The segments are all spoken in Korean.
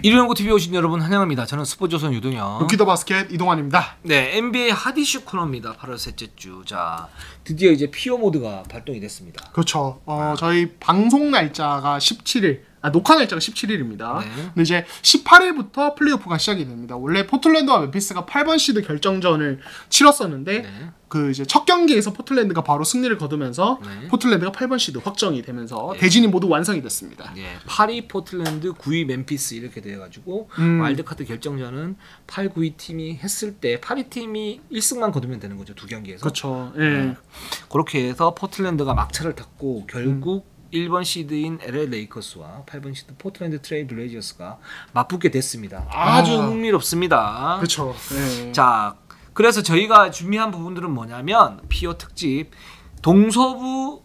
일요연구TV에 오신 여러분 환영합니다. 저는 스포츠조선 유동현, 루키더 바스켓 이동환입니다. 네, NBA 핫이슈 코너입니다. 8월 셋째 주. 자, 드디어 이제 피오 모드가 발동이 됐습니다. 그렇죠. 저희 방송 날짜가 17일, 녹화 날짜가 17일입니다. 네. 근데 이제 18일부터 플레이오프가 시작이 됩니다. 원래 포틀랜드와 멤피스가 8번 시드 결정전을 치렀었는데 네. 그 이제 첫 경기에서 포틀랜드가 바로 승리를 거두면서 네. 포틀랜드가 8번 시드 확정이 되면서 네. 대진이 모두 완성이 됐습니다. 네, 8위 포틀랜드, 9위 멤피스 이렇게 돼가지고 와일드카드 결정전은 8, 9위 팀이 했을 때 8위 팀이 1승만 거두면 되는 거죠. 두 경기에서. 그렇죠. 예. 그렇게 해서 포틀랜드가 막차를 탔고 결국 1번 시드인 LA 레이커스와 8번 시드 포틀랜드 트레일 블레이저스가 맞붙게 됐습니다. 아주 흥미롭습니다. 그렇죠. 예. 자, 그래서 저희가 준비한 부분들은 뭐냐면 피오 특집 동서부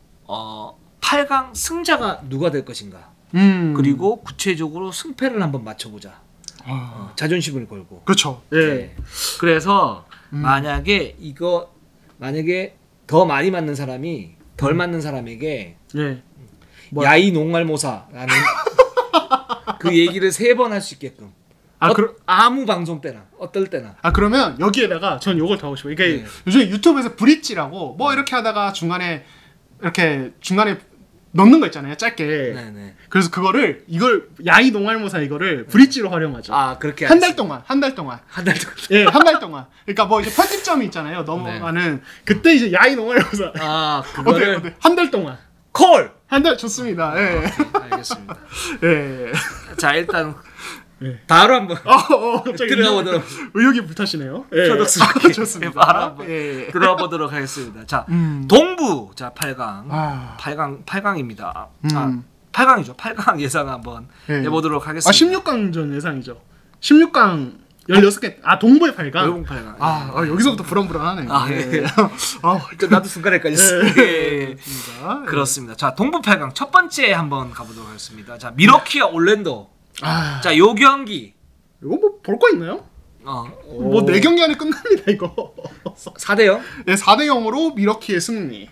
8강 승자가 누가 될 것인가, 그리고 구체적으로 승패를 한번 맞춰보자. 자존심을 걸고. 그렇죠. 예. 네. 그래서 만약에 더 많이 맞는 사람이 덜 맞는 사람에게 예. 야이 농갈모사라는 그 얘기를 3번 할 수 있게끔. 아무 방송 때나 어떨 때나. 그러면 여기에다가 전 요걸 더 하고 싶어요. 이게 네. 요즘 유튜브에서 브릿지라고 뭐 이렇게 하다가 중간에 넣는 거 있잖아요. 짧게. 네네. 그래서 이걸 야이 농알모사 이거를 브릿지로 활용하죠. 그렇게 한 달 동안. 한 달 동안. 예, 한 달 동안. 그러니까 뭐 이제 편집점이 있잖아요. 넘어가는 그때 이제 야이 농알모사. 그거를 어때? 한 달 동안. 콜. 한 달 좋습니다. 예. 알겠습니다. 예. 자, 일단 네. 바로 한번 갑자기 들어가 보도록. 의욕이 불타시네요. 예. 표독스럽게 좋습니다. 바로 한번 예. 들어가 보도록 하겠습니다. 자, 동부. 자, 8강. 8강입니다. 8강이죠. 8강 예상 한번 해보도록 하겠습니다. 16강전 예상이죠. 16강 16개. 동부의 8강. 동부 8강. 여기서부터 불안불안하네. 예. 나도 순간 헷갈렸어. 예. 그렇습니다. 자, 동부 8강 첫 번째 한번 가보도록 하겠습니다. 자, 미러키와 올랜도. 자, 요 경기. 이거 뭐 볼 거 있나요? 뭐 4경기 안에 끝납니다, 이거. 4대0? 네, 4대0으로 미러키의 승리.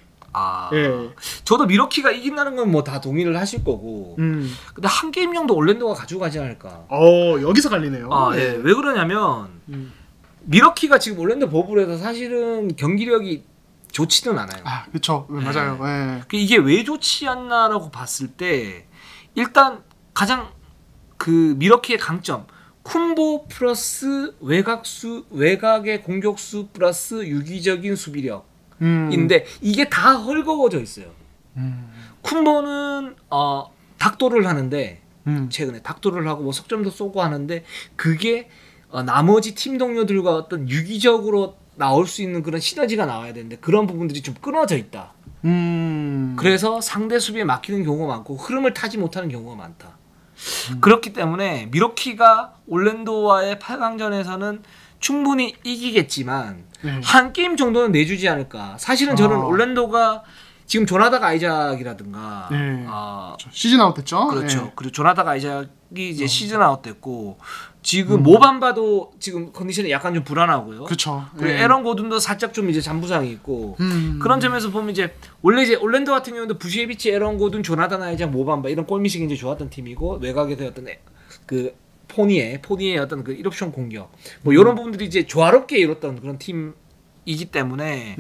예. 저도 미러키가 이긴다는 건 뭐 다 동의를 하실 거고. 근데 한 게임 정도 올랜도가 가지고 가지 않을까. 여기서 갈리네요. 예. 왜 그러냐면 미러키가 지금 올랜도 버블에서 사실은 경기력이 좋지는 않아요. 그렇죠. 맞아요. 예. 이게 왜 좋지 않나라고 봤을 때 일단 가장 그 미러키의 강점, 쿤보 플러스 외곽의 공격수 플러스 유기적인 수비력인데 이게 다 헐거워져 있어요. 쿤보는 닥도를 하는데 최근에 닥도를 하고 뭐 석점도 쏘고 하는데 그게 나머지 팀 동료들과 어떤 유기적으로 나올 수 있는 그런 시너지가 나와야 되는데 그런 부분들이 좀 끊어져 있다. 그래서 상대 수비에 막히는 경우가 많고 흐름을 타지 못하는 경우가 많다. 그렇기 때문에 미러키가 올랜도와의 8강전에서는 충분히 이기겠지만 한 게임 정도는 내주지 않을까. 사실은 저는 올랜도가 지금 조나단 아이작이라든가 시즌 아웃 됐죠. 그렇죠. 그리고 조나단 아이작이 이제 시즌 아웃 됐고 지금 모반바도 지금 컨디션이 약간 좀 불안하고요. 그렇죠. 그리고 에런 고든도 살짝 좀 이제 잔부상이 있고 그런 점에서 보면 이제 원래 이제 올랜도 같은 경우도 부시에비치, 에런 고든, 조나단 아이작, 모반바 이런 골미식이 이제 좋았던 팀이고 외곽에서 어떤 그 포니의 어떤 그 1옵션 공격 뭐 이런 부분들이 이제 조화롭게 이뤘던 그런 팀이기 때문에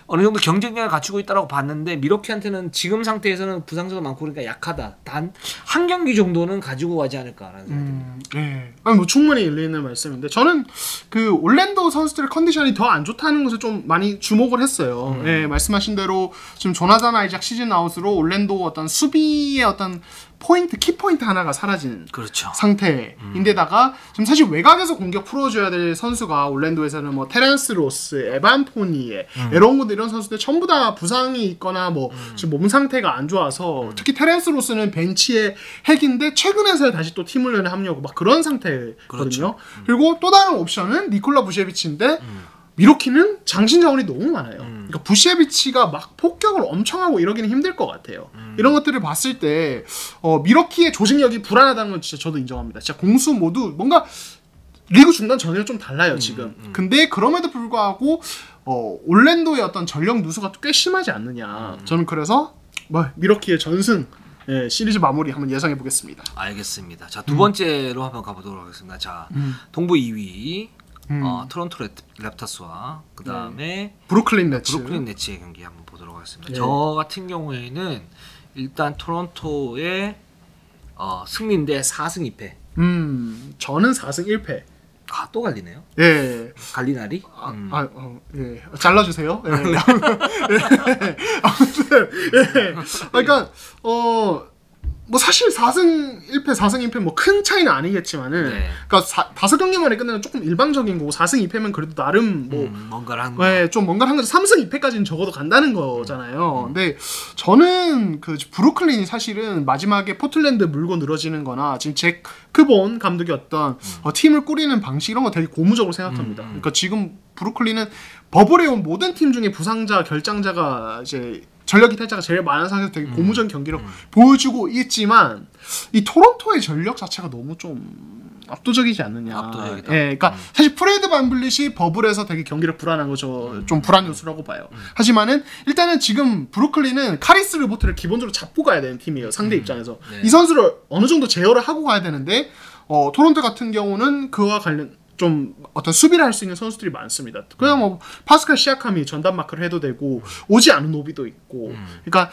어느 정도 경쟁력을 갖추고 있다라고 봤는데 미러키한테는 지금 상태에서는 부상자도 많고 그러니까 약하다. 단 한 경기 정도는 가지고 가지 않을까라는 생각이 듭니다. 뭐 충분히 일리 있는 말씀인데 저는 그 올랜도 선수들의 컨디션이 더 안 좋다는 것을 좀 많이 주목을 했어요. 말씀하신 대로 지금 조나단 아이작 시즌 아웃으로 올랜도 어떤 수비의 어떤 키포인트 하나가 사라진 상태인데다가 지금 사실 외곽에서 공격 풀어줘야 될 선수가 올랜도에서는 뭐 테렌스 로스, 에반 포니에, 에런 고든 이런 선수들 전부 다 부상이 있거나 뭐 지금 몸 상태가 안 좋아서 특히 테렌스 로스는 벤치의 핵인데 최근에서야 다시 또 팀 훈련에 합류하고 막 그런 상태거든요. 그리고 또 다른 옵션은 니콜라 부시에비치인데 미러키는 장신 자원이 너무 많아요. 그러니까 부시에비치가 막 폭격을 엄청 하고 이러기는 힘들 것 같아요. 이런 것들을 봤을 때 미러키의 조직력이 불안하다는 건 진짜 저도 인정합니다. 진짜 공수 모두 뭔가 리그 중단 전이랑 좀 달라요 지금. 근데 그럼에도 불구하고 올랜도의 어떤 전력 누수가 꽤 심하지 않느냐. 저는 그래서 미러키의 전승 예, 시리즈 마무리 한번 예상해 보겠습니다. 알겠습니다. 자, 두 번째로 한번 가보도록 하겠습니다. 자, 동부 2위 토론토 랩터스와 그 다음에 브루클린 네츠의 경기 한번 보도록 하겠습니다. 저 같은 경우에는 일단 토론토의 승리인데 4승 2패. 저는 4승 1패. 또 갈리네요. 예. 갈리나리? 예. 잘라주세요. 예. 아무튼, 예. 그러니까, 뭐 사실 4승 1패, 4승 2패 뭐 큰 차이는 아니겠지만은, 그러니까 5경기 만에 끝내는 조금 일방적인 거고 4승 2패면 그래도 나름 뭐 뭔가를 한 거. 좀 뭔가를 한 거죠. 3승 2패까지는 적어도 간다는 거잖아요. 근데 저는 그 브루클린이 사실은 마지막에 포틀랜드 물고 늘어지는-거나 지금 잭 크본 감독이 어떤 팀을 꾸리는 방식 이런 거 되게 고무적으로 생각합니다. 그러니까 지금 브루클린은 버블에 온 모든 팀 중에 부상자, 결장자가 이제 전력 이탈자가 제일 많은 상황에서 되게 고무적인 경기를 보여주고 있지만 이 토론토의 전력 자체가 너무 좀 압도적이지 않느냐. 압도적이다. 예, 그러니까 사실 프레드 반블릿이 버블에서 되게 경기를 불안한 거죠. 좀 불안 요소라고 봐요. 하지만은 일단은 지금 브루클린은 카리스 르버트를 기본적으로 잡고 가야 되는 팀이에요. 상대 입장에서. 이 선수를 어느 정도 제어를 하고 가야 되는데 토론토 같은 경우는 그와 관련 좀 어떤 수비를 할 수 있는 선수들이 많습니다. 그냥 뭐 파스칼 시아캄이 전담 마크를 해도 되고 오지 않은 노비도 있고. 그러니까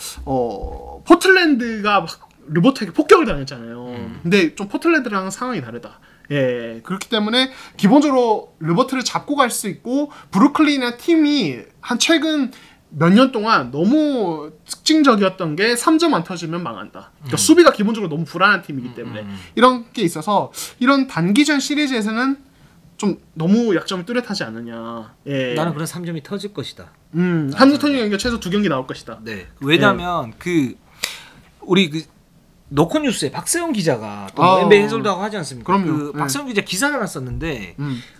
포틀랜드가 막 르버트에게 폭격을 당했잖아요. 근데 좀 포틀랜드랑 상황이 다르다. 예, 그렇기 때문에 기본적으로 르버트를 잡고 갈 수 있고 브루클린의 팀이 한 최근 몇 년 동안 너무 특징적이었던 게 3점 안 터지면 망한다. 그러니까 수비가 기본적으로 너무 불안한 팀이기 때문에 이런 게 있어서 이런 단기전 시리즈에서는 좀 너무 약점이 뚜렷하지 않느냐. 예. 나는 그런 3점이 터질 것이다. 한두 터진 경기가 최소 2경기 나올 것이다. 네. 왜냐하면 우리 노컷 뉴스에 박세영 기자가 또 NBA 해설도 하지 않습니까? 그럼요. 박세영 기자 기사를 하나 썼는데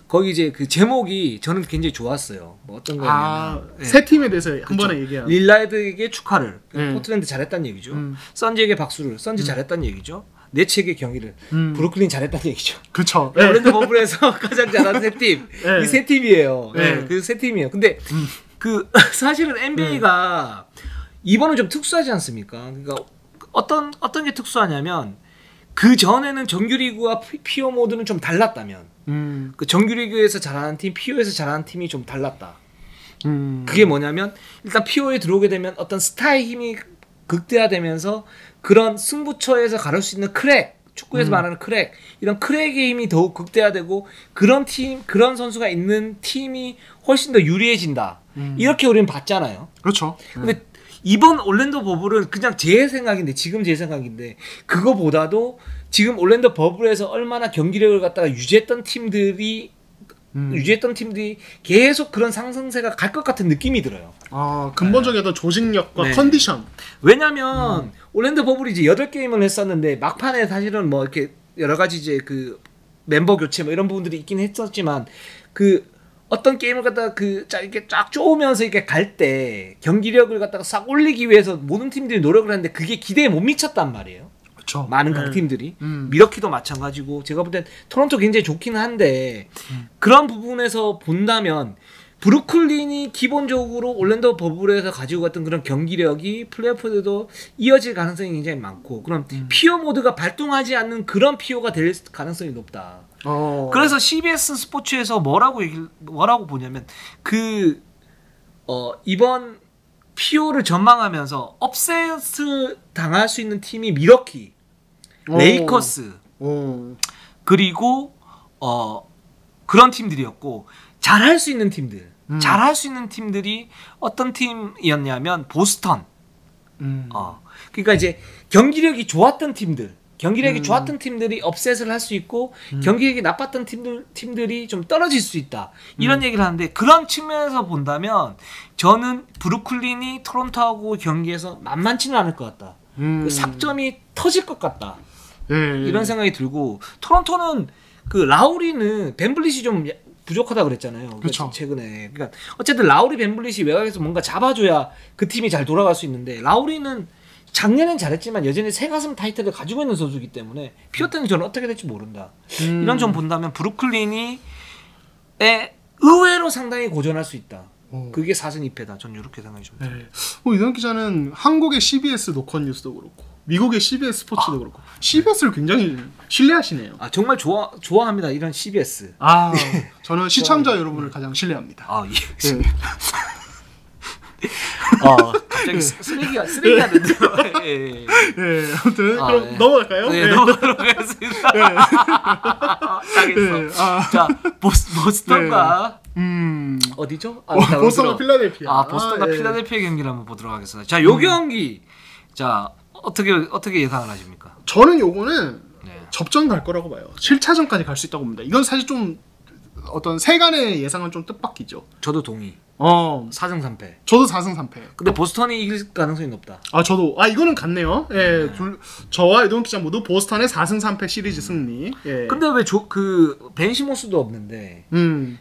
거기 이제 그 제목이 저는 굉장히 좋았어요. 뭐 어떤 거냐면 세 팀에 대해서 한 번에 얘기한. 릴라드에게 축하를. 포틀랜드 잘했다는 얘기죠. 선즈에게 박수를. 선즈 잘했다는 얘기죠. 네츠에게 경기를. 브루클린 잘했다는 얘기죠. 그렇죠. 올랜도 버블에서 가장 잘하는 세 팀. 이 세 팀이에요. 그 세 팀이에요. 근데 사실은 NBA가 이번은 좀 특수하지 않습니까? 그러니까 어떤 게 특수하냐면 그 전에는 정규리그와 피오 모드는 좀 달랐다면 그 정규리그에서 잘하는 팀, 피오에서 잘하는 팀이 좀 달랐다. 그게 뭐냐면 일단 피오에 들어오게 되면 어떤 스타의 힘이 극대화되면서 그런 승부처에서 가를 수 있는 크랙, 축구에서 말하는 크랙, 이런 크랙의 힘이 더욱 극대화되고 그런 선수가 있는 팀이 훨씬 더 유리해진다. 이렇게 우리는 봤잖아요. 그렇죠. 근데 이번 올랜도 버블은 그냥 제 생각인데 그거보다도 지금 올랜도 버블에서 얼마나 경기력을 갖다가 유지했던 팀들이 계속 그런 상승세가 갈 것 같은 느낌이 들어요. 근본적인 어떤 조직력과 컨디션. 왜냐면 올랜도 버블이 이제 8게임을 했었는데 막판에 사실은 뭐 이렇게 여러 가지 이제 그 멤버 교체 뭐 이런 부분들이 있긴 했었지만 어떤 게임을 갖다가 이렇게 쫙 쪼으면서 이렇게 갈 때 경기력을 갖다가 싹 올리기 위해서 모든 팀들이 노력을 했는데 그게 기대에 못 미쳤단 말이에요. 그렇죠. 많은 강팀들이 미러키도 마찬가지고 제가 볼 땐 토론토 굉장히 좋긴 한데 그런 부분에서 본다면 브루클린이 기본적으로 올랜도 버블에서 가지고 갔던 그런 경기력이 플레이오프에도 이어질 가능성이 굉장히 많고 그럼 피오 모드가 발동하지 않는 그런 피오가 될 가능성이 높다. 그래서 CBS 스포츠에서 뭐라고 보냐면 이번 피오를 전망하면서 업셋을 당할 수 있는 팀이 미러키, 레이커스 그리고 그런 팀들이었고 잘할 수 있는 팀들이 어떤 팀이었냐면 보스턴. 그러니까 이제 경기력이 좋았던 팀들이 업셋을 할 수 있고 경기력이 나빴던 팀들이 좀 떨어질 수 있다. 이런 얘기를 하는데 그런 측면에서 본다면 저는 브루클린이 토론토하고 경기에서 만만치는 않을 것 같다. 그 삭점이 터질 것 같다. 이런 생각이 들고 토론토는 라우리는 벤블릿이 좀 부족하다 그랬잖아요. 그렇죠. 최근에. 그러니까 어쨌든 라우리 벤블릿이 외곽에서 뭔가 잡아줘야 그 팀이 잘 돌아갈 수 있는데 라우리는 작년엔 잘했지만 여전히 새가슴 타이틀을 가지고 있는 선수이기 때문에 피오 때는 저는 어떻게 될지 모른다. 이런 점 본다면 브루클린이 의외로 상당히 고전할 수 있다. 그게 4승 2패다. 저는 이렇게 생각이 좀 듭니다. 이동 기자는 한국의 CBS 노컷 뉴스도 그렇고 미국의 CBS 스포츠도 그렇고 CBS를 굉장히 신뢰하시네요. 아 정말 좋아합니다. 이런 CBS. 아 저는 시청자 여러분을 가장 신뢰합니다. 아 예. 네. 갑자기 쓰레기가 됐네요. 예. 네, 아무튼 그럼 네. 넘어갈까요? 네, 넘어가도록 하겠습니다. 알겠어. 자, 보스턴과 어디죠? 보스턴과 필라델피아. 보스턴과 필라델피아 경기를 한번 보도록 하겠습니다. 자, 요 경기 자 어떻게 예상을 하십니까? 저는 요거는 접전 갈 거라고 봐요. 7차전까지 갈 수 있다고 봅니다. 이건 사실 좀 어떤 세간의 예상은 좀 뜻밖이죠. 저도 동의. 4승 3패. 저도 4승 3패. 근데 보스턴이 이길 가능성이 높다. 저도 이거는 같네요. 예, 저와 이동 기자 모두 보스턴의 4승 3패 시리즈 승리. 예. 근데 왜 벤 시몬스도 없는데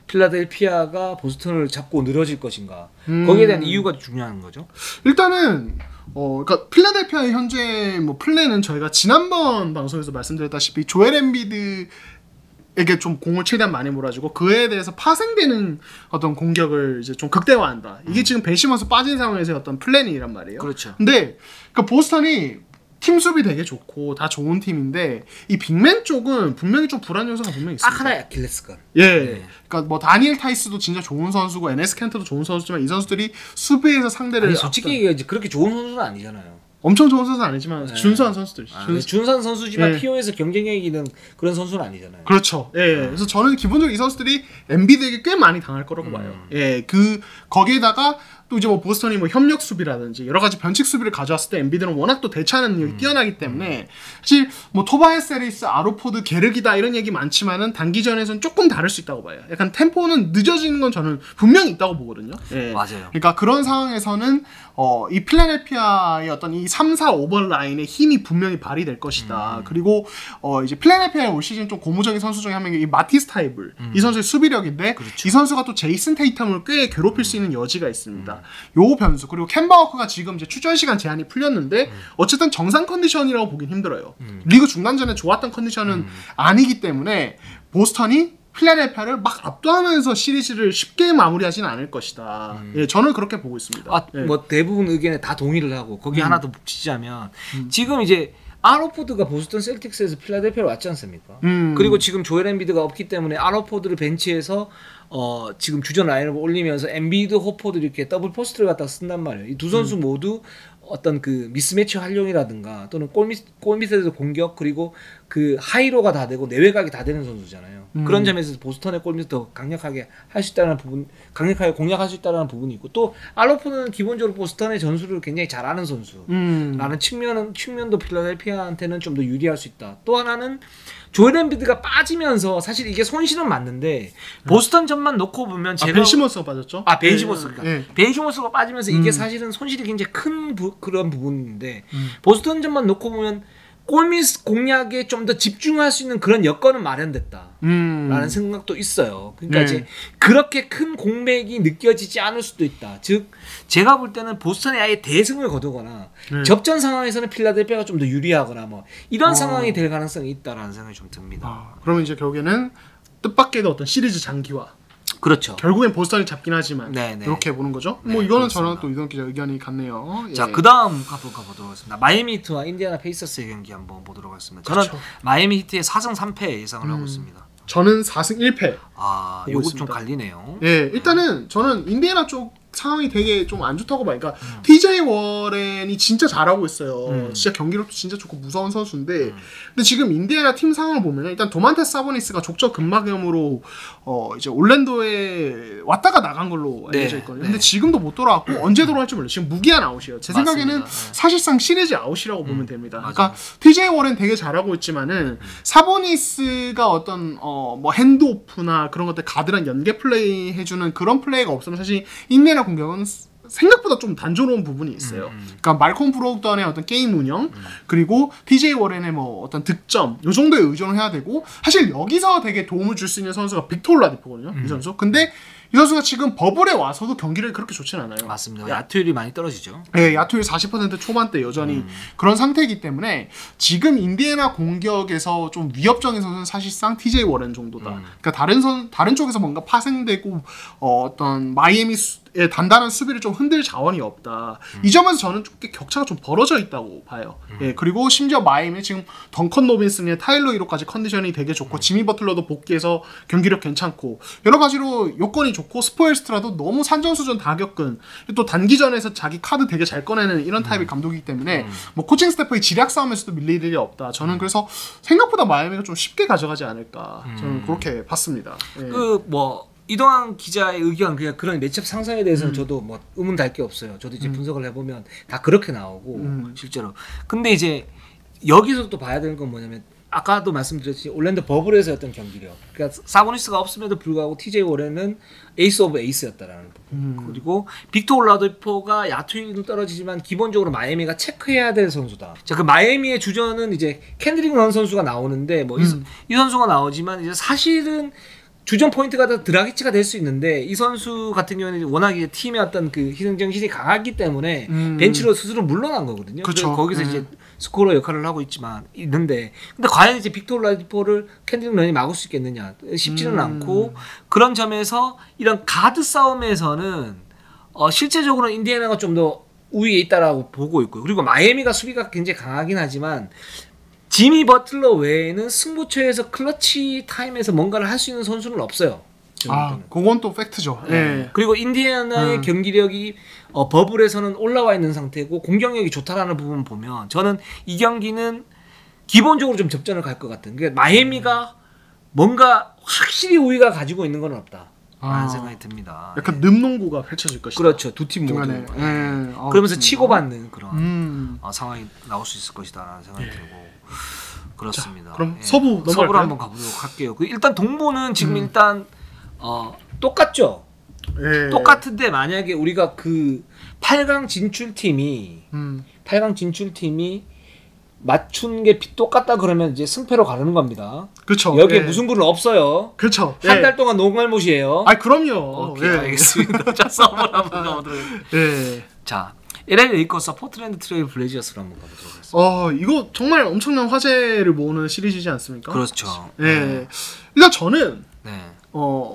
필라델피아가 보스턴을 잡고 늘어질 것인가? 거기에 대한 이유가 중요한 거죠. 일단은 그러니까 필라델피아의 현재 뭐 플랜은 저희가 지난번 방송에서 말씀드렸다시피 조엘 엠비드 에게 좀 공을 최대한 많이 몰아주고 그에 대해서 파생되는 어떤 공격을 이제 좀 극대화한다. 이게 지금 벤 시몬스 빠진 상황에서의 어떤 플랜이란 말이에요. 그렇죠. 근데 그 보스턴이 팀 수비 되게 좋고 다 좋은 팀인데 이 빅맨 쪽은 분명히 좀 불안 요소가 분명히 있습니다. 딱 하나의 아킬레스건. 예. 네. 그러니까 뭐 다니엘 타이스도 진짜 좋은 선수고 에네스 켄터도 좋은 선수지만 이 선수들이 수비에서 상대를 솔직히 이제 그렇게 좋은 선수는 아니잖아요. 엄청 좋은 선수는 아니지만 준수한 선수들이죠. 준수한 선수지만 PO에서 경쟁력이 있는 그런 선수는 아니잖아요. 그렇죠. 예. 그래서 저는 기본적으로 이 선수들이 엔비드에게 꽤 많이 당할 거라고 봐요. 예. 거기에다가 또 이제 뭐 보스턴이 뭐 협력 수비라든지 여러 가지 변칙 수비를 가져왔을 때 엔비드는 워낙 또 대처하는 능력이 뛰어나기 때문에 사실 뭐 토바야스 해리스, 아로포드, 게르기다 이런 얘기 많지만은 단기전에서는 조금 다를 수 있다고 봐요. 약간 템포는 늦어지는 건 저는 분명히 있다고 보거든요. 예. 맞아요. 그러니까 그런 상황에서는 이 필라델피아의 어떤 이 3, 4, 5번 라인의 힘이 분명히 발휘될 것이다. 그리고 이제 필라델피아의 올 시즌 좀 고무적인 선수 중에 한 명이 이 마티스 타이블. 이 선수의 수비력인데 그렇죠. 이 선수가 또 제이슨 테이텀을 꽤 괴롭힐 수 있는 여지가 있습니다. 요 변수 그리고 캔 바워크가 지금 이제 출전 시간 제한이 풀렸는데 어쨌든 정상 컨디션이라고 보긴 힘들어요. 리그 중단전에 좋았던 컨디션은 아니기 때문에 보스턴이 필라델피아를 막 압도하면서 시리즈를 쉽게 마무리하지는 않을 것이다. 예, 저는 그렇게 보고 있습니다. 예. 뭐 대부분 의견에 다 동의를 하고 거기 하나 더 붙이자면 지금 이제 아로포드가 보스턴 셀틱스에서 필라델피아로 왔지 않습니까? 그리고 지금 조엘 엠비드가 없기 때문에 아로포드를 bench에서 지금 주전 라인업을 올리면서 엠비드, 호포드 이렇게 더블 포스트를 갖다 쓴단 말이에요. 이 두 선수 모두 어떤 그 미스매치 활용이라든가 또는 골 밑에서 공격 그리고 그 하이로가 다 되고 내외각이 다 되는 선수잖아요. 그런 점에서 보스턴의 골 밑에 더 강력하게 할 수 있다는 부분, 강력하게 공략할 수 있다는 부분이 있고 또 알로프는 기본적으로 보스턴의 전술을 굉장히 잘하는 선수라는 측면도 필라델피아한테는 좀 더 유리할 수 있다. 또 하나는 조엘 엠비드가 빠지면서 사실 이게 손실은 맞는데 보스턴 전만 놓고 보면 제가 벤 시몬스가 빠졌죠? 벤 시몬스가 벤 시몬스가 빠지면서 이게 사실은 손실이 굉장히 큰 그런 부분인데 보스턴 전만 놓고 보면 골밑 공략에 좀 더 집중할 수 있는 그런 여건은 마련됐다라는 생각도 있어요. 그러니까 이제 그렇게 큰 공백이 느껴지지 않을 수도 있다. 즉 제가 볼 때는 보스턴이 아예 대승을 거두거나 접전 상황에서는 필라델피아가 좀 더 유리하거나 뭐 이런 상황이 될 가능성이 있다라는 생각이 좀 듭니다. 그러면 이제 결국에는 뜻밖에도 어떤 시리즈 장기화. 그렇죠. 결국엔 보스턴이 잡긴 하지만 네네. 이렇게 보는 거죠. 네, 뭐 이거는 그렇습니다. 저는 또 이동 기자 의견이 같네요. 자, 예. 그다음 가보도록 하겠습니다. 마이애미 히트와 인디애나 페이서스의 경기 한번 보도록 하겠습니다. 저는 그렇죠. 마이애미 히트의 4승 3패 예상을 하고 있습니다. 저는 4승 1패. 아, 보고 요거 좀 있습니다. 갈리네요. 예, 일단은 저는 인디애나 쪽 상황이 되게 좀 안 좋다고 봐요. 그러니까 TJ 워렌이 진짜 잘하고 있어요. 진짜 경기력도 진짜 좋고 무서운 선수인데 근데 지금 인디애나 팀 상황을 보면 일단 도만테스 사보니스가 족저 근막염으로 이제 올랜도에 왔다가 나간 걸로 알려져 있거든요. 근데 지금도 못 돌아왔고 언제 돌아올지 몰라요. 지금 무기한 아웃이에요. 제 생각에는 사실상 시리즈 아웃이라고 보면 됩니다. 그러니까 TJ 워렌 되게 잘하고 있지만은 사보니스가 어떤 뭐 핸드오프나 그런 것들 가드랑 연계 플레이 해주는 그런 플레이가 없으면 사실 인디애나 공격은 생각보다 좀 단조로운 부분이 있어요. 그러니까 말콤 브로그던의 어떤 게임 운영 그리고 TJ 워렌의 뭐 어떤 득점 요 정도에 의존을 해야 되고 사실 여기서 되게 도움을 줄 수 있는 선수가 빅토 올라디포거든요. 이 선수. 근데 이 선수가 지금 버블에 와서도 경기력이 그렇게 좋진 않아요. 맞습니다. 야투율이 많이 떨어지죠. 네, 야투율 40% 초반대 여전히 그런 상태이기 때문에 지금 인디애나 공격에서 좀 위협적인 선수는 사실상 TJ 워렌 정도다. 그러니까 다른 쪽에서 뭔가 파생되고 어떤 마이애미 예, 단단한 수비를 좀 흔들 자원이 없다. 이 점에서 저는 좀 격차가 좀 벌어져 있다고 봐요. 예, 그리고 심지어 마이애미 지금 덩컨 로빈슨의 타일러 히로까지 컨디션이 되게 좋고 지미 버틀러도 복귀해서 경기력 괜찮고 여러 가지로 요건이 좋고 스포엘스트라도 너무 산전수전 다 겪은 또 단기전에서 자기 카드 되게 잘 꺼내는 이런 타입의 감독이기 때문에 뭐 코칭 스태프의 지략 싸움에서도 밀릴 일이 없다. 저는 그래서 생각보다 마이애미가 좀 쉽게 가져가지 않을까 저는 그렇게 봤습니다. 예. 이동환 기자의 의견 그런 매치업 상상에 대해서는 저도 뭐 의문 달 게 없어요. 저도 이제 분석을 해보면 다 그렇게 나오고 실제로. 근데 이제 여기서 또 봐야 되는 건 뭐냐면 아까도 말씀드렸지 올랜도 버블에서였던 경기력. 그러니까 사보니스가 없음에도 불구하고 TJ 워렌은 에이스 오브 에이스였다라는 부분. 그리고 빅터 올라디포가 야투율은 떨어지지만 기본적으로 마이애미가 체크해야 될 선수다. 자, 그 마이애미의 주전은 이제 캔드릭 런 선수가 나오는데 뭐 이 선수가 나오지만 이제 사실은 주전 포인트가 더 드라기치가 될 수 있는데 이 선수 같은 경우는 워낙 이제 팀의 어떤 그 희생 정신이 강하기 때문에 벤치로 스스로 물러난 거거든요. 그쵸. 거기서 이제 스코어 역할을 하고 있는데 근데 과연 이제 빅터 올라디포를 캔드릭 런이 막을 수 있겠느냐 쉽지는 않고 그런 점에서 이런 가드 싸움에서는 실제적으로 인디애나가 좀 더 우위에 있다라고 보고 있고요. 그리고 마이애미가 수비가 굉장히 강하긴 하지만 지미 버틀러 외에는 승부처에서 클러치 타임에서 뭔가를 할 수 있는 선수는 없어요. 그건 또 팩트죠. 네. 그리고 인디애나의 경기력이 버블에서는 올라와 있는 상태고 공격력이 좋다라는 부분 보면 저는 이 경기는 기본적으로 좀 접전을 갈 것 같은. 그러니까 마이애미가 뭔가 확실히 우위가 가지고 있는 건 없다. 라는 생각이 듭니다. 약간 늠농구가 펼쳐질 것이다. 그렇죠. 두 팀 모두. 그러면서 치고받는 그런 상황이 나올 수 있을 것이다라는 생각이 들고 그렇습니다. 자, 그럼 서부로 한번 가보도록 할게요. 일단 동부는 지금 일단 똑같죠. 예. 똑같은데 만약에 우리가 그 8강 진출팀이 맞춘 게 똑같다 그러면 이제 승패로 가르는 겁니다. 그렇죠. 여기에 무승부는 없어요. 그렇죠. 한 달 동안 농갈못이에요. 그럼요. 오케이, 알겠습니다. 자, 서브로 한번 가보도록. 자, LA 레이커스와 포틀랜드 트레일 블레이저스로 한번 가보도록 하겠습니다. 이거 정말 엄청난 화제를 모으는 시리즈지 않습니까? 그렇죠. 일단 저는 네.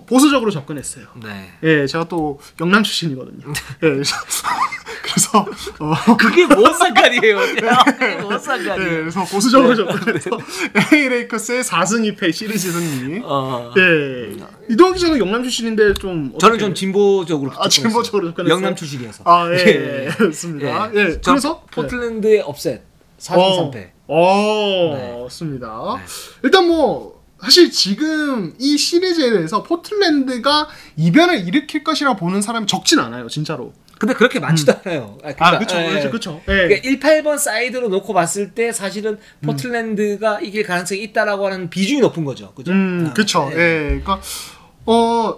보수적으로 접근했어요. 네. 예, 제가 또 영남 출신이거든요. 예, 그래서 그게 뭔 상관이에요? 그게 뭔 상관이에요? 예, 그래서 보수적으로 접근해서 LA 레이커스의 4승 2패 시리즈 승리. 예, 이동환 기자는 영남 출신인데 좀 저는 좀 진보적으로 진보적으로 접근했어요. 영남 출신이어서. 그렇습니다. 예, 그래서 포틀랜드의 업셋 4승 3패. 맞습니다. 일단 뭐 사실 지금 이 시리즈에 대해서 포틀랜드가 이변을 일으킬 것이라고 보는 사람이 적진 않아요, 진짜로. 근데 그렇게 많지도 않아요. 그렇죠. 그러니까 1, 8번 사이드로 놓고 봤을 때 사실은 포틀랜드가 이길 가능성이 있다라고 하는 비중이 높은 거죠. 그죠? 그렇죠. 그러니까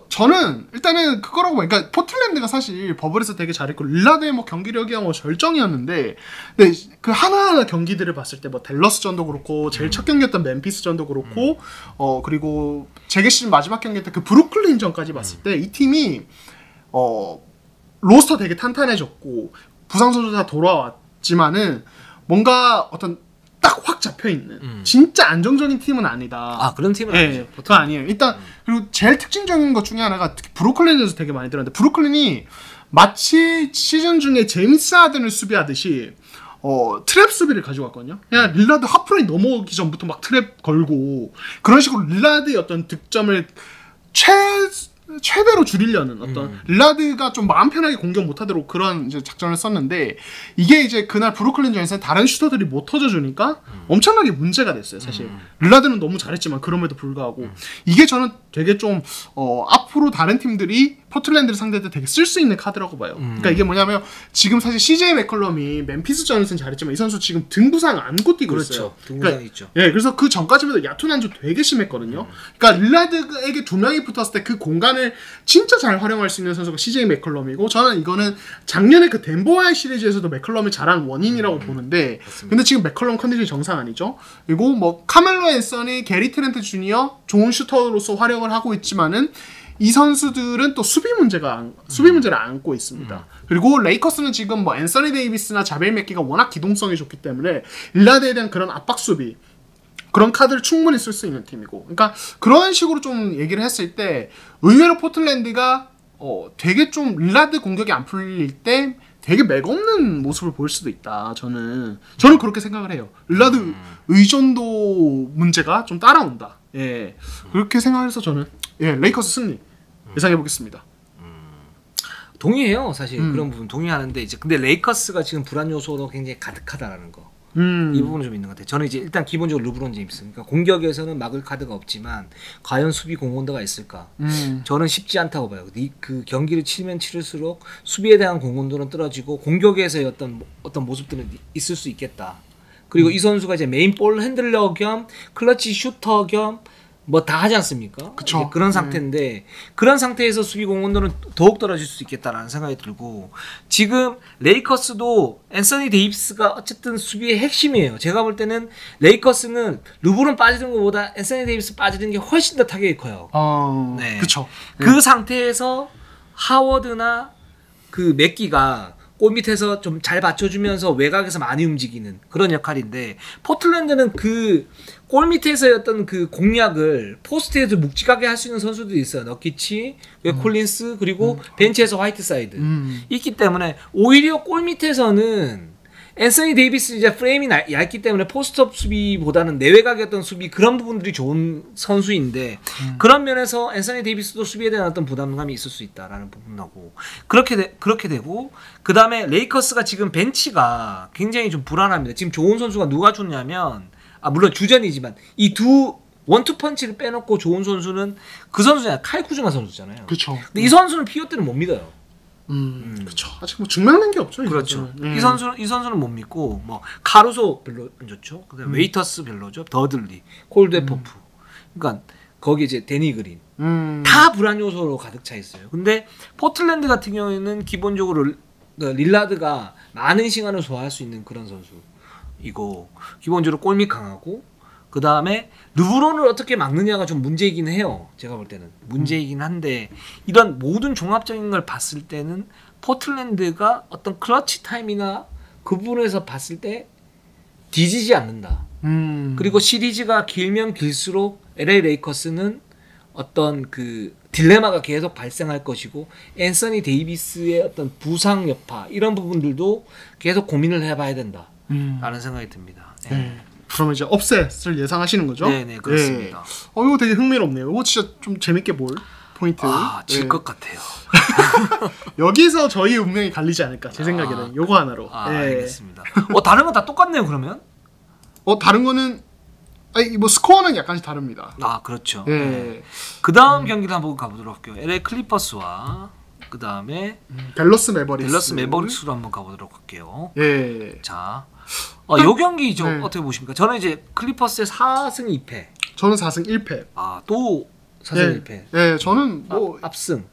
저는 일단은 그거라고 봐. 그러니까 포틀랜드가 사실 버블에서 되게 잘했고 릴라드의 뭐 경기력이야 뭐 절정이었는데, 근데 그 하나하나 경기들을 봤을 때 뭐 댈러스전도 그렇고 제일 첫 경기였던 멤피스전도 그렇고 그리고 재개 시즌 마지막 경기였던 그 브루클린전까지 봤을 때 이 팀이 로스터 되게 탄탄해졌고 부상 선수 다 돌아왔지만은 뭔가 어떤 딱 확 잡혀있는 진짜 안정적인 팀은 아니다. 그런 팀은 아니죠. 그건 아니에요. 일단 그리고 제일 특징적인 것 중에 하나가 특히 브루클린에서 되게 많이 들었는데 브루클린이 마치 시즌 중에 제임스 하든을 수비하듯이 트랩 수비를 가지고 왔거든요. 그냥 릴라드 하프라인 넘어오기 전부터 막 트랩 걸고 그런 식으로 릴라드의 어떤 득점을 최대로 줄이려는 어떤 릴라드가 좀 마음 편하게 공격 못하도록 그런 이제 작전을 썼는데 이게 이제 그날 브루클린전에서 다른 슈터들이 못 터져주니까 엄청나게 문제가 됐어요. 사실 릴라드는 너무 잘했지만 그럼에도 불구하고 이게 저는 되게 좀 앞으로 다른 팀들이 포틀랜드를 상대할 때 되게 쓸 수 있는 카드라고 봐요. 그러니까 이게 뭐냐면 지금 사실 CJ 맥컬럼이 멤피스전에서는 잘했지만 이 선수 지금 등 부상 안고 뛰고 있어요. 등 부상이 있죠. 그래서 그 전까지만 해도 야투 난조 되게 심했거든요. 그러니까 릴라드에게 두 명이 붙었을 때 그 공간을 진짜 잘 활용할 수 있는 선수가 CJ 맥컬럼이고 저는 이거는 작년에 그 덴버와의 시리즈에서도 맥컬럼이 잘한 원인이라고 보는데 맞습니다. 근데 지금 맥컬럼 컨디션이 정상 아니죠. 그리고 뭐 카멜로 앤서니, 게리 트렌트 주니어 좋은 슈터로서 활용을 하고 있지만은 이 선수들은 또 수비 문제를 안고 있습니다. 그리고 레이커스는 지금 뭐 앤서니 데이비스나 자벨 맥기가 워낙 기동성이 좋기 때문에 릴라드에 대한 그런 압박 수비 그런 카드를 충분히 쓸 수 있는 팀이고, 그러니까 그런 식으로 좀 얘기를 했을 때 의외로 포틀랜드가 되게 좀 릴라드 공격이 안 풀릴 때 되게 맥없는 모습을 보일 수도 있다. 저는 그렇게 생각을 해요. 릴라드 의존도 문제가 좀 따라온다. 예, 그렇게 생각해서 저는 레이커스 승리 예상해 보겠습니다. 동의해요. 사실 그런 부분 동의하는데 이제 근데 레이커스가 지금 불안 요소로 굉장히 가득하다라는 거. 이 부분은 좀 있는 것 같아요. 저는 이제 일단 기본적으로 르브론 제임스, 그러니까 공격에서는 막을 카드가 없지만 과연 수비 공헌도가 있을까? 저는 쉽지 않다고 봐요. 그 경기를 치면 치를수록 수비에 대한 공헌도는 떨어지고 공격에서의 어떤 모습들은 있을 수 있겠다. 그리고 이 선수가 이제 메인 볼 핸들러 겸 클러치 슈터 겸 뭐 다 하지 않습니까? 그쵸. 그런 상태인데 그런 상태에서 수비 공헌도는 더욱 떨어질 수 있겠다라는 생각이 들고 지금 레이커스도 앤서니 데이비스가 어쨌든 수비의 핵심이에요. 제가 볼 때는 레이커스는 르브론 빠지는 것보다 앤서니 데이비스 빠지는 게 훨씬 더 타격이 커요. 네, 그렇죠. 그 상태에서 하워드나 그 맥기가 골 밑에서 좀 잘 받쳐주면서 외곽에서 많이 움직이는 그런 역할인데 포틀랜드는 그 골 밑에서의 어떤 그 공략을 포스트에서 묵직하게 할 수 있는 선수들이 있어요. 너키치, 콜린스 그리고 벤치에서 화이트사이드 있기 때문에 오히려 골 밑에서는 앤서니 데이비스 이제 프레임이 얇기 때문에 포스트업 수비보다는 내외곽의 어떤 수비 그런 부분들이 좋은 선수인데 그런 면에서 앤서니 데이비스도 수비에 대한 어떤 부담감이 있을 수 있다라는 부분하고 그렇게 되고 그 다음에 레이커스가 지금 벤치가 굉장히 좀 불안합니다. 지금 좋은 선수가 누가 좋냐면 물론 주전이지만 이 두 원투 펀치를 빼놓고 좋은 선수는 그 선수잖아요. 칼 쿠즈마 선수잖아요. 그렇죠. 근데 이 선수는 피오 때는 못 믿어요. 그렇죠. 아직 뭐 증명된 게 없죠. 그렇죠. 이 선수는 못 믿고 뭐 카루소 별로 안 좋죠. 그다음에 웨이터스 별로죠. 더들리, 콜드웨포프. 그러니까 거기 이제 데니 그린 다 불안 요소로 가득 차 있어요. 근데 포틀랜드 같은 경우에는 기본적으로 릴라드가 많은 시간을 소화할 수 있는 그런 선수이고 기본적으로 골밑 강하고 그 다음에 르브론을 어떻게 막느냐가 좀 문제이긴 해요. 제가 볼 때는 문제이긴 한데 이런 모든 종합적인 걸 봤을 때는 포틀랜드가 어떤 클러치 타임이나 그 부분에서 봤을 때 뒤지지 않는다. 그리고 시리즈가 길면 길수록 LA 레이커스는 어떤 그 딜레마가 계속 발생할 것이고 앤서니 데이비스의 어떤 부상 여파 이런 부분들도 계속 고민을 해봐야 된다라는 생각이 듭니다. 그러면 이제 업셋을 예상하시는 거죠? 네네 그렇습니다. 이거 되게 흥미롭네요. 이거 진짜 좀 재밌게 볼 포인트. 질 것 같아요. 여기서 저희 운명이 갈리지 않을까 제 생각에는 요거 하나로. 알겠습니다. 다른 건 다 똑같네요 그러면? 다른 거는 뭐 스코어는 약간씩 다릅니다. 그렇죠. 그 다음 경기를 한번 가보도록 할게요. LA 클리퍼스와 그 다음에 댈러스 매버릭스. 매버릭스로 한번 가보도록 할게요. 자, 요 경기 어떻게 보십니까? 저는 이제 클리퍼스의 4승 2패. 저는 4승 1패. 또 4승 1패. 네, 저는 뭐 압승.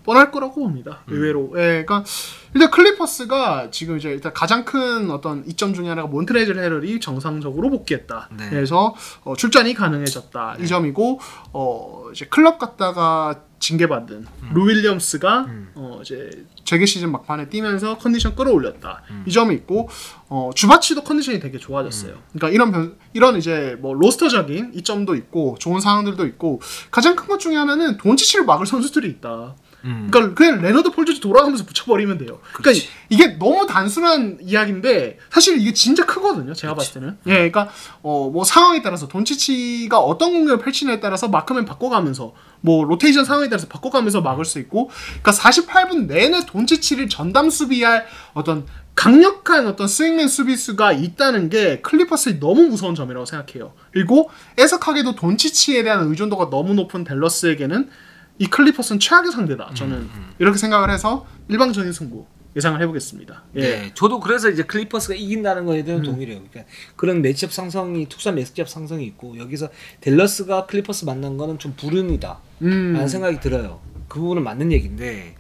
뻔할 거라고 봅니다. 의외로. 그러니까 일단 클리퍼스가 지금 이제 일단 가장 큰 어떤 이점 중에 하나가 몬트레즈 헤럴이 정상적으로 복귀했다. 그래서 출전이 가능해졌다. 이 점이고 이제 클럽 갔다가 징계받은 루 윌리엄스가 이제 재개 시즌 막판에 뛰면서 컨디션 끌어올렸다. 이 점이 있고 주바치도 컨디션이 되게 좋아졌어요. 그러니까 이런 이제 뭐 로스터적인 이점도 있고 좋은 상황들도 있고 가장 큰 것 중에 하나는 돈치치를 막을 선수들이 있다. 그러니까 그냥 레너드 폴 조지 돌아가면서 붙여버리면 돼요. 그러니까 이게 너무 단순한 이야기인데 사실 이게 진짜 크거든요. 제가 봤을 때는. 그러니까 뭐 상황에 따라서 돈치치가 어떤 공격을 펼치냐에 따라서 마크맨 바꿔가면서 뭐 로테이션 상황에 따라서 바꿔가면서 막을 수 있고, 그러니까 48분 내내 돈치치를 전담 수비할 어떤 강력한 어떤 스윙맨 수비수가 있다는 게 클리퍼스의 너무 무서운 점이라고 생각해요. 그리고 애석하게도 돈치치에 대한 의존도가 너무 높은 댈러스에게는 이 클리퍼스는 최악의 상대다. 저는 이렇게 생각을 해서 일방적인 승부 예상을 해보겠습니다. 네, 저도 그래서 이제 클리퍼스가 이긴다는 거에 대한 동의를 해요. 그러니까 그런 매치업 상성이 특수한 매치업 상성이 있고 여기서 댈러스가 클리퍼스 만난 거는 좀 불운이다 라는 생각이 들어요. 그 부분은 맞는 얘기인데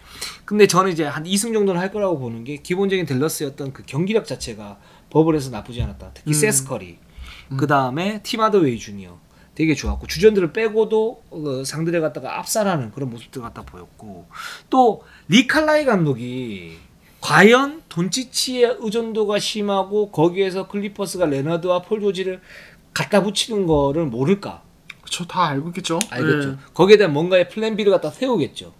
근데 저는 이제 한 2승 정도는 할 거라고 보는 게 기본적인 댈러스의 어떤 그 경기력 자체가 버블에서 나쁘지 않았다. 특히 세스 커리 그 다음에 팀 하더웨이 주니어 되게 좋았고 주전들을 빼고도 상대를 갖다가 압살하는 그런 모습들 갖다 보였고 또 리칼라이 감독이 과연 돈치치의 의존도가 심하고 거기에서 클리퍼스가 레너드와 폴 조지를 갖다 붙이는 거를 모를까? 그렇죠. 다 알고 있겠죠. 알겠죠. 거기에 대한 뭔가의 플랜 B를 갖다 세우겠죠.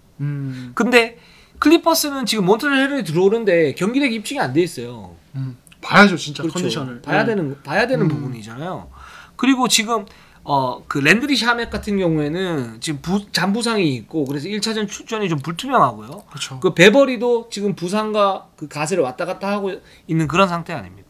근데 클리퍼스는 지금 몬트레일 해럴이 들어오는데 경기력 입증이 안 돼 있어요. 봐야죠 진짜 그렇죠. 컨디션을. 봐야 되는 부분이잖아요. 그리고 지금 그 랜드리 샤멧 같은 경우에는 지금 잔부상이 있고 그래서 1차전 출전이 좀 불투명하고요. 그렇죠. 그 베버리도 지금 부상과 그 가세를 왔다 갔다 하고 있는 그런 상태 아닙니까?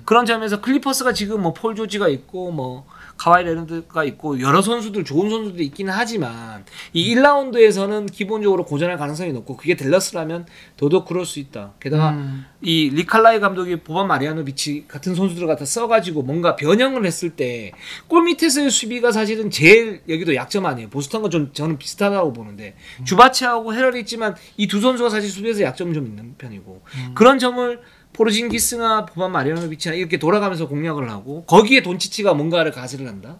그런 점에서 클리퍼스가 지금 뭐 폴 조지가 있고 뭐 카와이 레너드가 있고 여러 선수들 좋은 선수들이 있기는 하지만 이 1라운드에서는 기본적으로 고전할 가능성이 높고 그게 댈러스라면 더더욱 그럴 수 있다. 게다가 이 리칼라이 감독이 보반 마리아노비치 같은 선수들 갖다 써가지고 뭔가 변형을 했을 때 골 밑에서의 수비가 사실은 제일 여기도 약점 아니에요. 보스턴과 좀 저는 비슷하다고 보는데 주바치하고 헤럴이 있지만 이 두 선수가 사실 수비에서 약점은 좀 있는 편이고 그런 점을 포르징기스나 보반 마리아노비치나 이렇게 돌아가면서 공략을 하고 거기에 돈치치가 뭔가를 가세를 한다.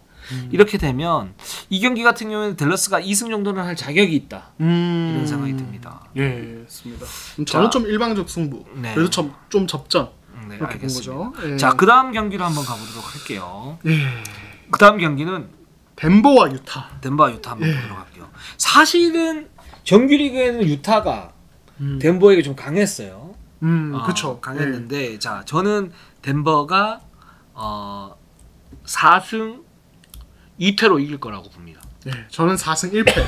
이렇게 되면 이 경기 같은 경우에는 댈러스가 2승 정도는 할 자격이 있다. 이런 생각이 듭니다. 예, 맞습니다. 저는 좀 일방적 승부. 네. 그래도 좀 접전. 네, 그렇게 본 거죠. 예. 자, 그 다음 경기로 한번 가보도록 할게요. 예. 그 다음 경기는 덴버와 유타. 덴버와 유타 한번 보도록 할게요. 사실은 정규리그에는 유타가 덴버에게 좀 강했어요. 그렇죠. 강했는데 자 저는 덴버가 4승 2패로 이길 거라고 봅니다. 예, 저는 4승 1패.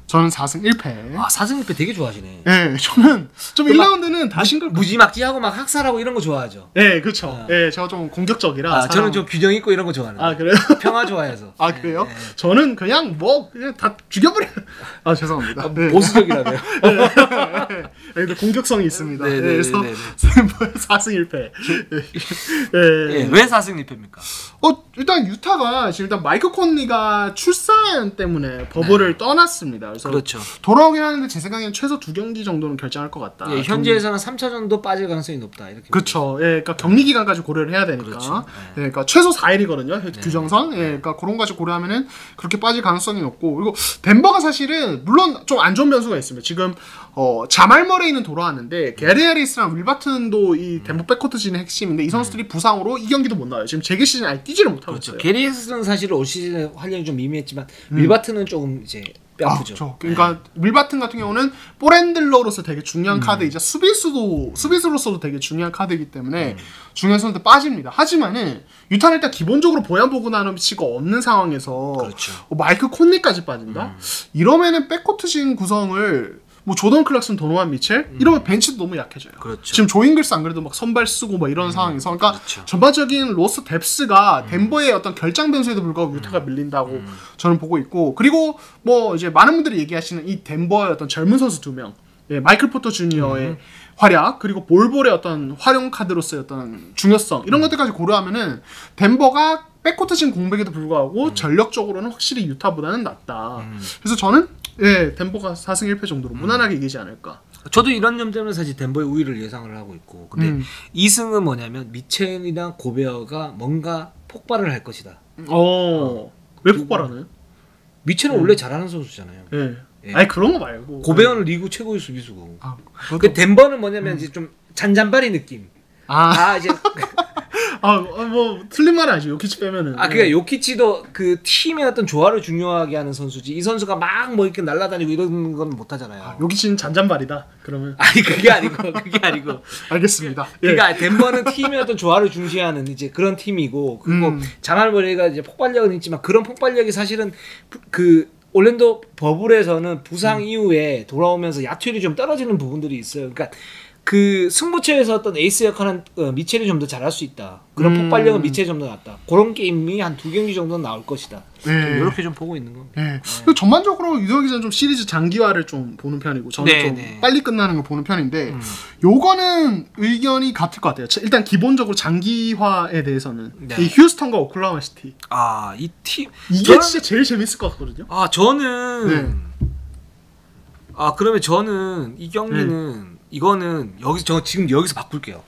저는 4승 1패. 아 4승 1패 되게 좋아하시네. 예, 저는 좀 1라운드는 다 싱글 무지막지하고 막 학살하고 이런 거 좋아하죠. 예, 그렇죠. 예, 제가 좀 공격적이라. 저는 좀 균형 있고 이런 거 좋아하는. 아 그래요? 평화 좋아해서. 아 그래요? 저는 그냥 그냥 다 죽여버려. 아 죄송합니다. 네. 보수적이라며요. 근데 공격성이 있습니다. 네, 그래서 4승 1패. 왜 4승 2패입니까? 일단 유타가 지금 일단 마이크 콘리가 출산 때문에 버블을 떠났습니다. 그래서 그렇죠. 돌아오긴 하는데 제 생각에는 최소 2경기 정도는 결정할 것 같다. 예, 현지에서는 3차전도 빠질 가능성이 높다. 이렇게. 그렇죠. 예, 그러니까 격리 기간까지 고려를 해야 되니까. 그렇죠. 예, 그러니까 최소 4일이거든요. 규정상. 예, 그러니까 그런 까지 고려하면은 그렇게 빠질 가능성이 높고 그리고 덴버가 사실은 물론 좀 안 좋은 변수가 있습니다. 지금 자말 머레이는 돌아왔는데 게리 해리스랑 윌 바튼도 이 덴버 백코트 진의 핵심인데 이 선수들이 부상으로 이 경기도 못 나와요. 지금 재개 시즌 아예 뛰지를 못하고 그렇죠. 있어요. 게리 해리스는 사실 올 시즌에 활약이 좀 미미했지만 윌바트는 조금 이제 뼈아프죠. 그렇죠. 그러니까 윌 바튼 같은 경우는 볼핸들러로서 되게 중요한 카드이자 수비수로서도 되게 중요한 카드이기 때문에 중요한 선수들 빠집니다. 하지만은 유타는 일단 기본적으로 보얀 보그나노비치가 없는 상황에서 그렇죠. 마이크 콘리까지 빠진다. 이러면은 백코트진 구성을 뭐 조던 클락슨, 도노반 미첼 이러면 벤치도 너무 약해져요. 그렇죠. 지금 조잉글스 안 그래도 막 선발 쓰고 막 이런 상황에서 그러니까 그렇죠. 전반적인 로스 뎁스가 덴버의 어떤 결장 변수에도 불구하고 유타가 밀린다고 저는 보고 있고 그리고 뭐 이제 많은 분들이 얘기하시는 이 덴버의 어떤 젊은 선수 2명 예, 마이클 포터 주니어의 활약 그리고 볼볼의 어떤 활용 카드로서의 어떤 중요성 이런 것들까지 고려하면은 덴버가 백코트진 공백에도 불구하고 전력적으로는 확실히 유타보다는 낫다. 그래서 저는 예, 덴버가 4승 1패 정도로 무난하게 이기지 않을까. 저도 이런 점 때문에 사실 덴버의 우위를 예상을 하고 있고 근데 2승은 뭐냐면 미첼이나 고베어가 뭔가 폭발을 할 것이다. 왜 폭발하나요? 미첼은 원래 잘하는 선수잖아요. 예. 예. 아니 그런 거 말고. 고베어는 리그 최고의 수비수고. 그것도- 그 덴버는 뭐냐면 이제 좀 잔잔바리 느낌. 이제 뭐 틀린 말은 아니죠. 요키치 빼면은. 그러니까 요키치도 그 팀의 어떤 조화를 중요하게 하는 선수지. 이 선수가 막 뭐 이렇게 날아다니고 이런 건 못 하잖아요. 요키치는 잔잔발이다. 그러면. 아니 그게 아니고. 알겠습니다. 그러니까 덴버는 팀의 어떤 조화를 중시하는 이제 그런 팀이고 그리고 자말 머레이가 이제 폭발력은 있지만 그런 폭발력이 사실은 그 올랜도 버블에서는 부상 이후에 돌아오면서 야투율이 좀 떨어지는 부분들이 있어요. 그러니까 그 승부처에서 어떤 에이스 역할은 미첼이 좀 더 잘할 수 있다. 그런 폭발력은 미첼이 좀 더 낫다. 그런 게임이 한 2경기 정도는 나올 것이다. 이렇게 좀 보고 있는 겁니다. 네. 그리고 전반적으로 유도 기자는 좀 시리즈 장기화를 좀 보는 편이고 저는 좀 빨리 끝나는 걸 보는 편인데 요거는 의견이 같을 것 같아요. 일단 기본적으로 장기화에 대해서는 이 휴스턴과 오클라호마 시티 이 팀 이게 진짜 제일 재밌을 것 같거든요. 저는 그러면 저는 이 경기는 이거는 지금 여기서 바꿀게요.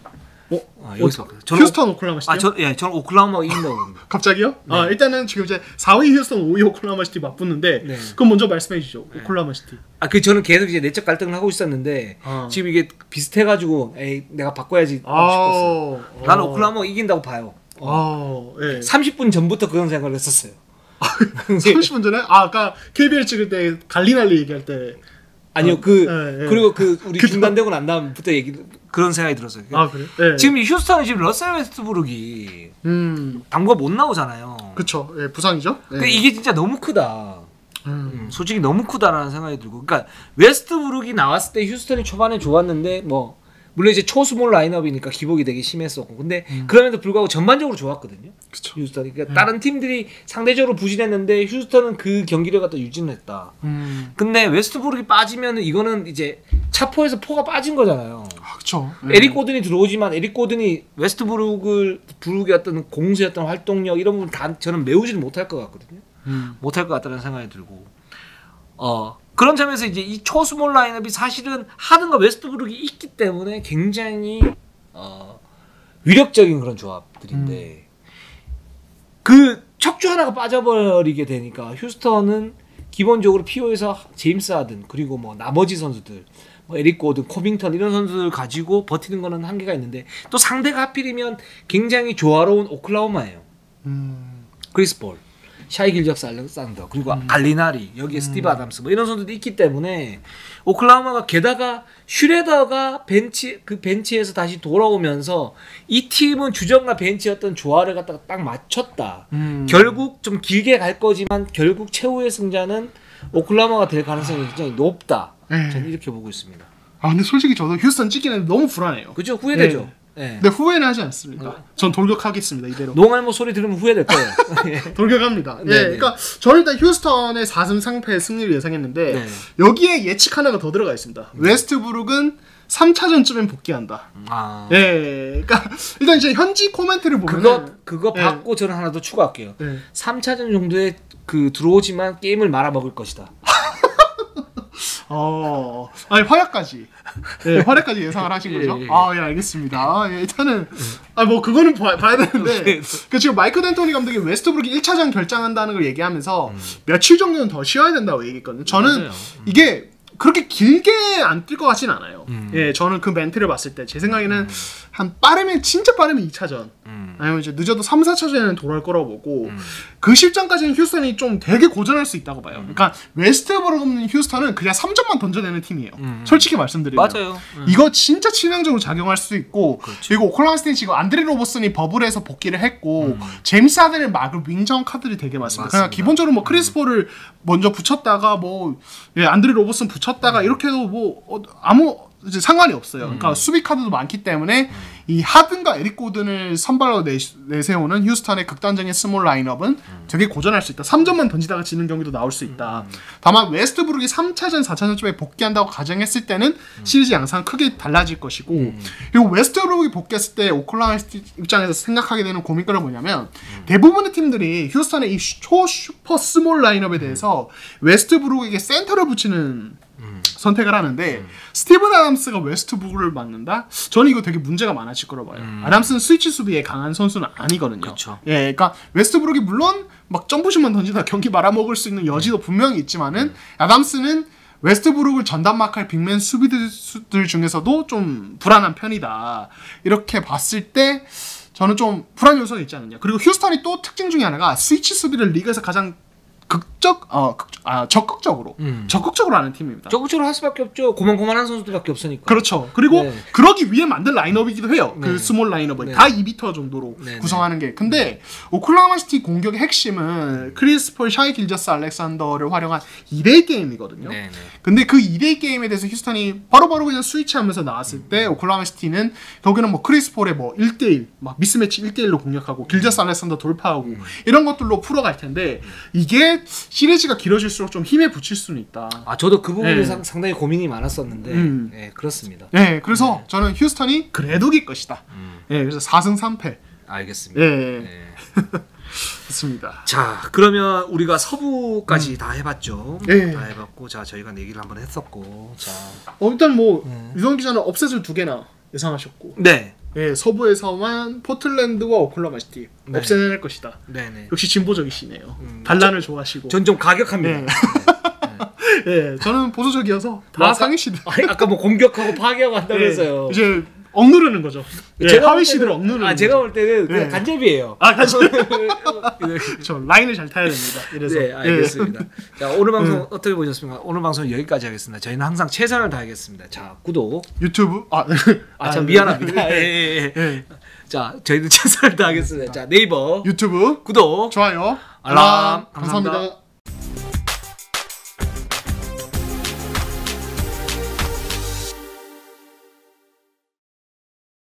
여기서 바꿀게요. 휴스턴 오클라호마 시티요? 저는 오클라호마가 이긴다고 봅니다. 갑자기요? 일단은 지금 이제 4위 휴스턴, 5위 오클라호마 시티 맞붙는데 그럼 먼저 말씀해 주시죠. 오클라호마 시티. 저는 계속 이제 내적 갈등을 하고 있었는데 지금 이게 비슷해가지고 내가 바꿔야지 하고 싶었어요. 나는 오클라호마가 이긴다고 봐요. 30분 전부터 그런 생각을 했었어요. 30분 전에? 아까 KBL 찍을 때 갈리날리 얘기할 때 아니요 그리고 우리 중단되고 난 다음부터 그런 생각이 들었어요. 아 그래? 네. 지금 휴스턴은 지금 러셀 웨스트브룩이 당구가 못 나오잖아요. 그렇죠. 예, 부상이죠. 근데 이게 진짜 너무 크다. 솔직히 너무 크다라는 생각이 들고, 그러니까 웨스트브룩이 나왔을 때 휴스턴이 초반에 좋았는데 뭐 물론 이제 초스몰 라인업이니까 기복이 되게 심했었고, 근데 그럼에도 불구하고 전반적으로 좋았거든요. 그쵸. 휴스턴이. 그러니까 다른 팀들이 상대적으로 부진했는데 휴스턴은 그 경기를 갖다 유지를 했다. 근데 웨스트브룩이 빠지면 이거는 이제 차포에서 포가 빠진 거잖아요. 그렇죠. 에릭 고든이 들어오지만 에릭 고든이 웨스트브룩의 어떤 공수였던 활동력 이런 부분 다 저는 메우지는 못할 것 같거든요. 못할 것 같다는 생각이 들고, 그런 점에서 이제 이 초스몰 라인업이 사실은 하든과 웨스트브룩이 있기 때문에 굉장히 위력적인 그런 조합들인데 그 척주 하나가 빠져버리게 되니까 휴스턴은 기본적으로 PO에서 제임스 하든 그리고 뭐 나머지 선수들 뭐 에릭 고든, 코빙턴 이런 선수들 가지고 버티는 거는 한계가 있는데, 또 상대가 하필이면 굉장히 조화로운 오클라호마예요. 크리스 볼, 샤이 길적스 알렉산더, 그리고 갈리나리, 여기에 스티브 아담스 뭐 이런 선수들이 있기 때문에 오클라호마가, 게다가 슈레더가 벤치에서 다시 돌아오면서 이 팀은 주전과 벤치였던 조화를 갖다가 딱 맞췄다. 결국 좀 길게 갈 거지만 결국 최후의 승자는 오클라호마가 될 가능성이 굉장히 높다. 저는 이렇게 보고 있습니다. 아 근데 솔직히 저도 휴스턴 찍기는 너무 불안해요. 그죠? 후회되죠. 네. 근데 후회는 하지 않습니다. 전 돌격하겠습니다. 이대로. 농알모 소리 들으면 후회될 거예요. 돌격합니다. 예, 그러니까 저는 일단 휴스턴의 4승 상패 승리를 예상했는데 여기에 예측 하나가 더 들어가 있습니다. 웨스트브룩은 3차전쯤엔 복귀한다. 예, 그러니까 일단 이제 현지 코멘트를 보면 그거 받고 저는 하나 더 추가할게요. 3차전 정도에 들어오지만 게임을 말아먹을 것이다. 아니 활약까지, 활약까지 예상을 하신 거죠? 예, 알겠습니다. 예, 일단은 뭐 그거는 봐야 되는데, 그 지금 마이크 덴토니 감독이 웨스트브룩이 1차전 결장한다는 걸 얘기하면서 며칠 정도는 더 쉬어야 된다고 얘기했거든요. 저는 이게 그렇게 길게 안 뛸 것 같진 않아요. 예, 저는 그 멘트를 봤을 때 제 생각에는 진짜 빠르면 2차전, 아니면 이제 늦어도 3, 4차전에는 돌아올 거라고 보고, 그 실전까지는 휴스턴이 좀 되게 고전할 수 있다고 봐요. 그러니까 웨스트브룩 없는 휴스턴은 그냥 3점만 던져내는 팀이에요. 솔직히 말씀드리면. 맞아요. 이거 진짜 치명적으로 작용할 수 있고, 그리고 오클라호마 스테이트 지금 안드레 로버슨이 버블에서 복귀를 했고, 제임스 하든을 막을 윙정 카드들이 되게 많습니다. 그냥 기본적으로 뭐 크리스 폴을 먼저 붙였다가 안드레 로버슨 붙였다가 이렇게 해도 아무 이제 상관이 없어요. 그러니까 수비 카드도 많기 때문에 이 하든과 에릭 고든을 선발로 내세우는 휴스턴의 극단적인 스몰 라인업은 되게 고전할 수 있다. 3점만 던지다가 지는 경기도 나올 수 있다. 다만 웨스트브룩이 3차전, 4차전쯤에 복귀한다고 가정했을 때는 시리즈 양상은 크게 달라질 것이고, 그리고 웨스트브룩이 복귀했을 때 오클라호마 입장에서 생각하게 되는 고민거리는 뭐냐면, 대부분의 팀들이 휴스턴의 이 초슈퍼 스몰 라인업에 대해서 웨스트브룩에게 센터를 붙이는 선택을 하는데, 스티븐 아담스가 웨스트브룩을 맡는다? 저는 이거 되게 문제가 많아질 거라고 봐요. 아담스는 스위치 수비에 강한 선수는 아니거든요. 그쵸. 예, 그러니까 웨스트브룩이 물론 막 점프슛만 던지다 경기 말아먹을 수 있는 여지도 분명히 있지만은, 아담스는 웨스트브룩을 전담마크할 빅맨 수비들 중에서도 좀 불안한 편이다. 이렇게 봤을 때 저는 좀 불안 요소가 있지 않느냐. 그리고 휴스턴이 또 특징 중에 하나가 스위치 수비를 리그에서 가장 적극적으로 하는 팀입니다. 적극적으로 할 수밖에 없죠. 고만고만한 선수들밖에 없으니까. 그렇죠. 그리고 그러기 위해 만든 라인업이기도 해요. 그 스몰 라인업을 다 2m 정도로 구성하는 게. 근데 오클라호마 시티 공격의 핵심은 크리스 폴, 샤이 길저스 알렉산더를 활용한 2대1 게임이거든요. 근데 그 2대1 게임에 대해서 휴스턴이 바로바로 그냥 스위치하면서 나왔을 때, 오클라호마 시티는 거기는 뭐 크리스 폴의 뭐 1대1 막 미스매치 1대1로 공략하고 길저스 알렉산더 돌파하고 이런 것들로 풀어갈 텐데, 이게 시리즈가 길어질수록 좀 힘에 붙일 수는 있다. 저도 그 부분에 상당히 고민이 많았었는데, 그렇습니다. 그래서 저는 휴스턴이 그래도 이길 것이다. 그래서 4승 3패. 알겠습니다. 좋습니다. 자, 그러면 우리가 서부까지 다 해봤죠. 다 해봤고, 자, 저희가 내기를 한번 했었고, 자. 일단 뭐 유성 기자는 업셋을 2개나 예상하셨고. 서부에서만 포틀랜드와 오클라호마 시티 업셋해낼 것이다. 역시 진보적이시네요. 반란을 좋아하시고. 전 좀 가격합니다. 저는 보수적이어서 다 상위시드. 아까 뭐 공격하고 파괴하고 한다면서요. 이제 억누르는 거죠. 제가 하위 씨들 억누르는. 제가 볼 때는 그냥 간접이에요. 저 라인을 잘 타야 됩니다. 이래서. 네, 알겠습니다. 자, 오늘 방송 어떻게 보셨습니까? 오늘 방송 여기까지 하겠습니다. 저희는 항상 최선을 다하겠습니다. 자, 구독. 유튜브. 참 미안합니다. 자, 저희는 최선을 다하겠습니다. 자, 네이버, 유튜브, 구독, 좋아요, 알람. 감사합니다.